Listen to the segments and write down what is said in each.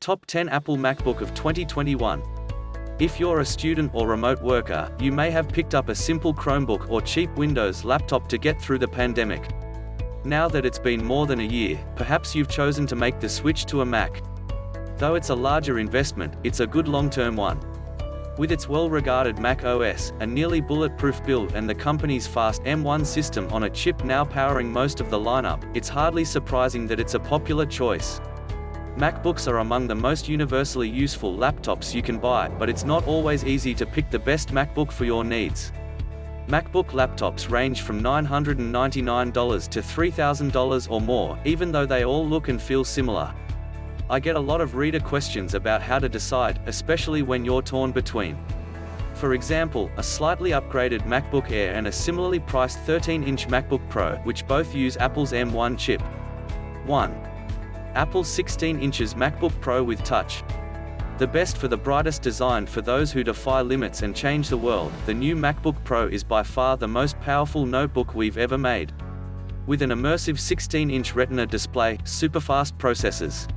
Top 10 Apple MacBook of 2021. If you're a student or remote worker, you may have picked up a simple Chromebook or cheap Windows laptop to get through the pandemic. Now that it's been more than a year, perhaps you've chosen to make the switch to a Mac. Though it's a larger investment, it's a good long-term one. With its well-regarded Mac OS, a nearly bulletproof build and the company's fast M1 system on a chip now powering most of the lineup, it's hardly surprising that it's a popular choice. MacBooks are among the most universally useful laptops you can buy, but it's not always easy to pick the best MacBook for your needs. MacBook laptops range from $999 to $3,000 or more, even though they all look and feel similar. I get a lot of reader questions about how to decide, especially when you're torn between. For example, a slightly upgraded MacBook Air and a similarly priced 13-inch MacBook Pro, which both use Apple's M1 chip. 1. Apple's 16 inches MacBook Pro with Touch. The best for the brightest, designed for those who defy limits and change the world, the new MacBook Pro is by far the most powerful notebook we've ever made. With an immersive 16-inch Retina display, superfast processors,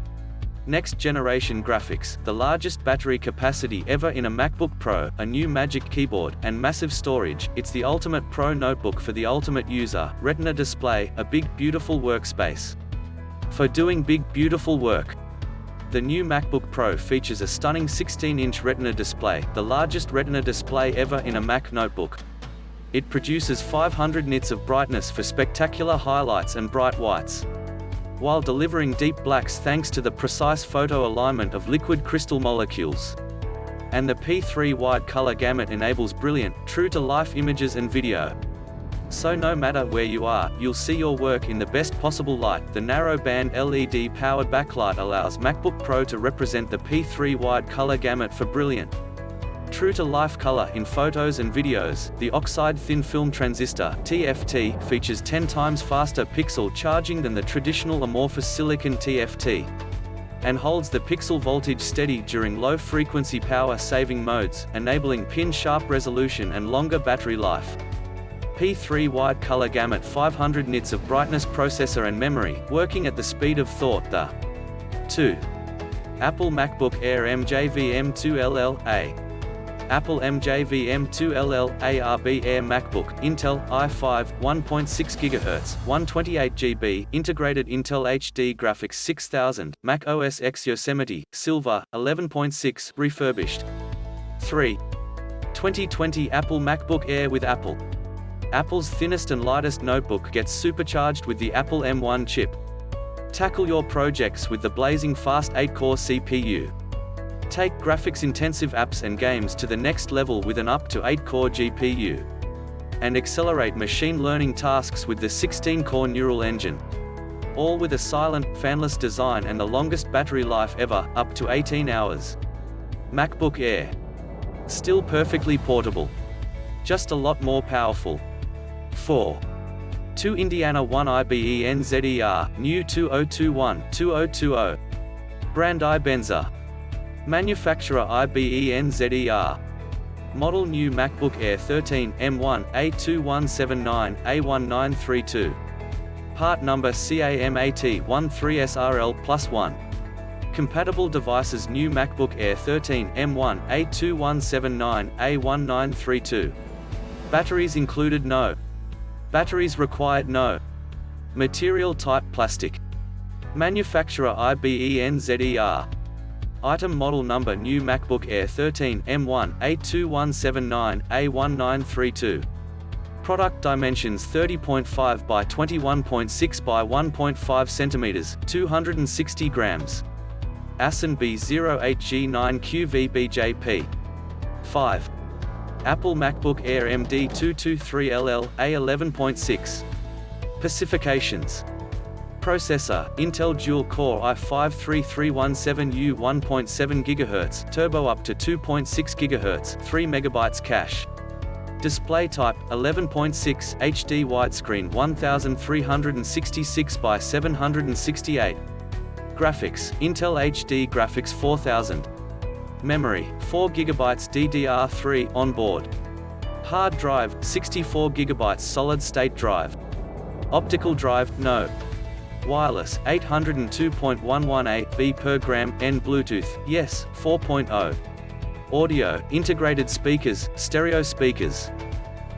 next-generation graphics, the largest battery capacity ever in a MacBook Pro, a new Magic Keyboard, and massive storage, it's the ultimate pro notebook for the ultimate user. Retina display, a big, beautiful workspace for doing big, beautiful work. The new MacBook Pro features a stunning 16-inch Retina display, the largest Retina display ever in a Mac notebook. It produces 500 nits of brightness for spectacular highlights and bright whites, while delivering deep blacks thanks to the precise photo alignment of liquid crystal molecules. And the P3 wide color gamut enables brilliant, true-to-life images and video. So no matter where you are, you'll see your work in the best possible light. The narrow-band LED-powered backlight allows MacBook Pro to represent the P3 wide color gamut for brilliant, true-to-life color in photos and videos. The oxide thin film transistor (TFT) features 10 times faster pixel charging than the traditional amorphous silicon TFT, and holds the pixel voltage steady during low-frequency power-saving modes, enabling pin-sharp resolution and longer battery life. P3 wide color gamut, 500 nits of brightness, processor and memory, working at the speed of thought. The 2. Apple MacBook Air M1 M2 LLA. Apple M1 M2 LLA ARB Air MacBook, Intel, i5, 1.6 GHz, 128 GB, integrated Intel HD graphics 6000, Mac OS X Yosemite, Silver, 11.6, refurbished. 3. 2020 Apple MacBook Air with Apple. Apple's thinnest and lightest notebook gets supercharged with the Apple M1 chip. Tackle your projects with the blazing fast 8-core CPU. Take graphics-intensive apps and games to the next level with an up to 8-core GPU. And accelerate machine learning tasks with the 16-core neural engine. All with a silent, fanless design and the longest battery life ever, up to 18 hours. MacBook Air. Still perfectly portable, just a lot more powerful. 4. 2 Indiana 1 IBENZER, new 2021-2020. Brand Ibenza. Manufacturer IBENZER. Model new MacBook Air 13 M1 A2179 A1932. Part number CAMAT13SRL+1. Compatible devices: new MacBook Air 13 M1 A2179 A1932. Batteries included? No. Batteries required? No. Material type: plastic. Manufacturer IBENZER. Item model number: new MacBook Air 13 M1 A2179 A1932. Product dimensions: 30.5 by 21.6 by 1.5 cm, 260 grams. ASIN B08G9QVBJP. 5. Apple MacBook Air MD223LL A11.6. Specifications: processor, Intel dual-core i5-3317U, 1.7 GHz, turbo up to 2.6 GHz, 3 MB cache. Display type: 11.6, HD widescreen, 1366 by 768. Graphics: Intel HD graphics 4000. Memory: 4 GB DDR3 onboard. Hard drive: 64 GB solid-state drive. Optical drive: no. Wireless, 802.118 b per gram, N. Bluetooth, yes, 4.0. Audio, integrated speakers, stereo speakers.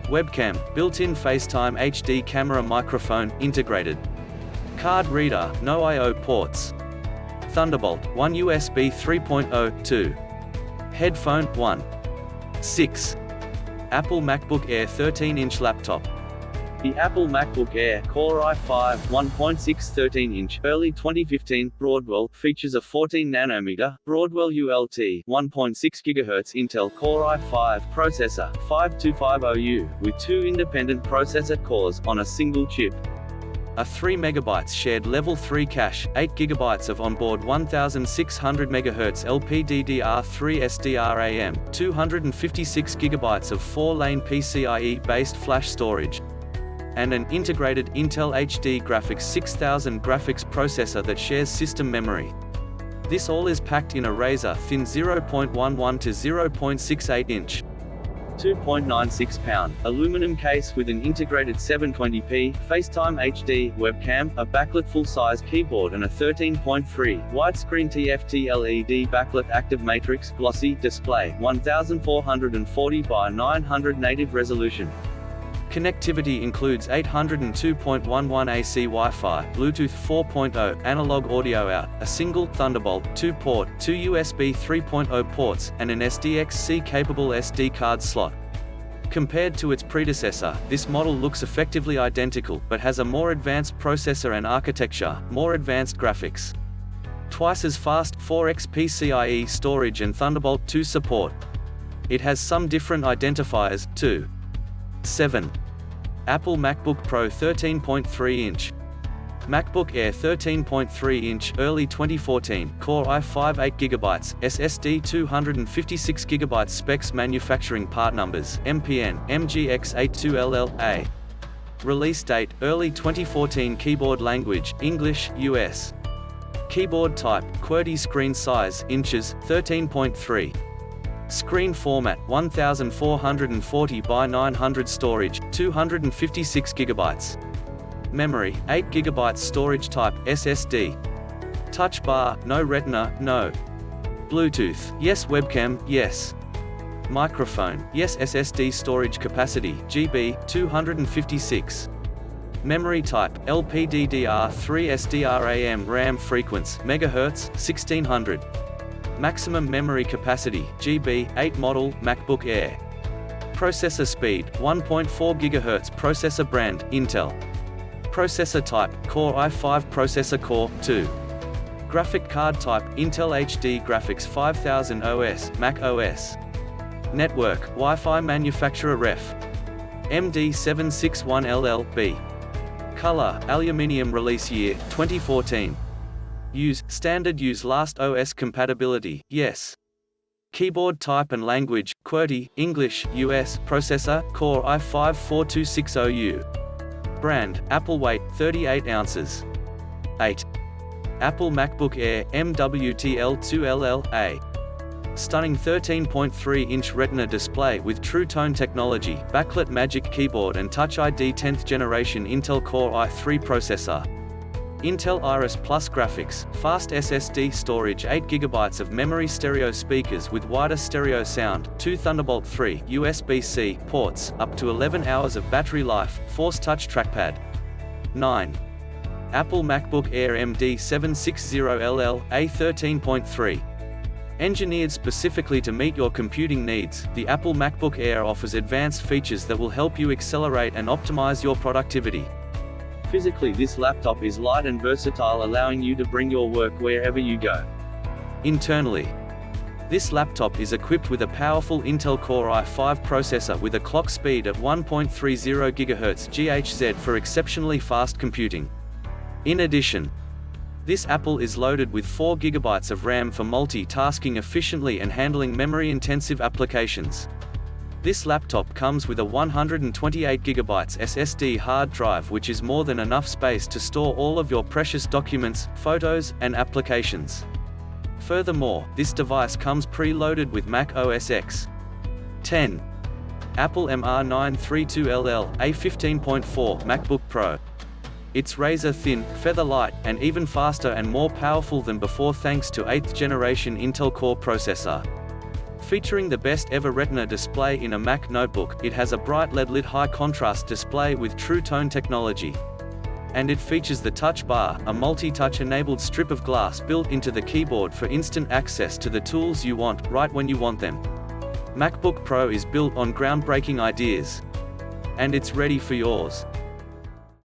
Webcam, built-in FaceTime HD camera, microphone, integrated. Card reader, no I/O ports. Thunderbolt, 1 USB 3.0, 2. Headphone, 1. 6. Apple MacBook Air 13-inch laptop. The Apple MacBook Air Core i5 1.6 13-inch early 2015 Broadwell features a 14nm Broadwell ULT 1.6 GHz Intel Core i5 processor 5250U with 2 independent processor cores on a single chip. A 3 MB shared level 3 cache, 8 GB of onboard 1600 MHz LPDDR3 SDRAM, 256 GB of 4-lane PCIe-based flash storage, and an integrated Intel HD Graphics 6000 graphics processor that shares system memory. This all is packed in a razor-thin 0.11 to 0.68 inch, 2.96 pound, aluminum case with an integrated 720p, FaceTime HD, webcam, a backlit full-size keyboard and a 13.3 widescreen TFT LED backlit active matrix glossy display, 1440 by 900 native resolution. Connectivity includes 802.11 AC Wi-Fi, Bluetooth 4.0, analog audio out, a single Thunderbolt 2-port, 2 USB 3.0 ports, and an SDXC-capable SD card slot. Compared to its predecessor, this model looks effectively identical, but has a more advanced processor and architecture, more advanced graphics, twice as fast 4x PCIe storage and Thunderbolt 2 support. It has some different identifiers, too. 7. Apple MacBook Pro 13.3-inch. MacBook Air 13.3-inch early 2014 Core i5 8GB, SSD 256GB specs manufacturing part numbers MPN, MGX82LL-A. Release date, early 2014 keyboard language, English, US. Keyboard type, QWERTY screen size, inches, 13.3. Screen format, 1440 by 900 storage, 256 GB. Memory, 8 GB storage type, SSD. Touch bar, no Retina, no. Bluetooth, yes. Webcam, yes. Microphone, yes. SSD storage capacity, GB, 256. Memory type, LPDDR3 SDRAM RAM frequency, MHz, 1600. Maximum memory capacity, GB, 8 model, MacBook Air. Processor speed, 1.4 GHz processor brand, Intel. Processor type, Core i5 processor Core, 2. Graphic card type, Intel HD Graphics 5000 OS, Mac OS. Network, Wi-Fi manufacturer Ref. MD761LL-B. Color, aluminium. Release year, 2014. Use, standard. Use last OS compatibility, yes. Keyboard type and language, QWERTY, English, US. Processor, Core i5 4260U. Brand, Apple. Weight, 38 ounces. 8. Apple MacBook Air, MWTL2LL-A. Stunning 13.3-inch Retina display with True Tone technology, backlit Magic Keyboard and Touch ID 10th generation Intel Core i3 processor. Intel Iris Plus graphics, fast SSD storage, 8 GB of memory, stereo speakers with wider stereo sound, 2 Thunderbolt 3 USB-C ports, up to 11 hours of battery life, Force Touch trackpad. 9. Apple MacBook Air MD760LL-A 13.3. Engineered specifically to meet your computing needs, the Apple MacBook Air offers advanced features that will help you accelerate and optimize your productivity. Physically, this laptop is light and versatile, allowing you to bring your work wherever you go. Internally, this laptop is equipped with a powerful Intel Core i5 processor with a clock speed at 1.30 GHz (GHz) for exceptionally fast computing. In addition, this Apple is loaded with 4 GB of RAM for multitasking efficiently and handling memory-intensive applications. This laptop comes with a 128 GB SSD hard drive, which is more than enough space to store all of your precious documents, photos, and applications. Furthermore, this device comes pre-loaded with Mac OS X. 10. Apple MR932LL, A15.4 MacBook Pro. It's razor-thin, feather-light, and even faster and more powerful than before thanks to 8th generation Intel Core processor. Featuring the best ever Retina display in a Mac notebook, it has a bright LED-lit high-contrast display with True Tone technology. And it features the Touch Bar, a multi-touch enabled strip of glass built into the keyboard for instant access to the tools you want, right when you want them. MacBook Pro is built on groundbreaking ideas. And it's ready for yours.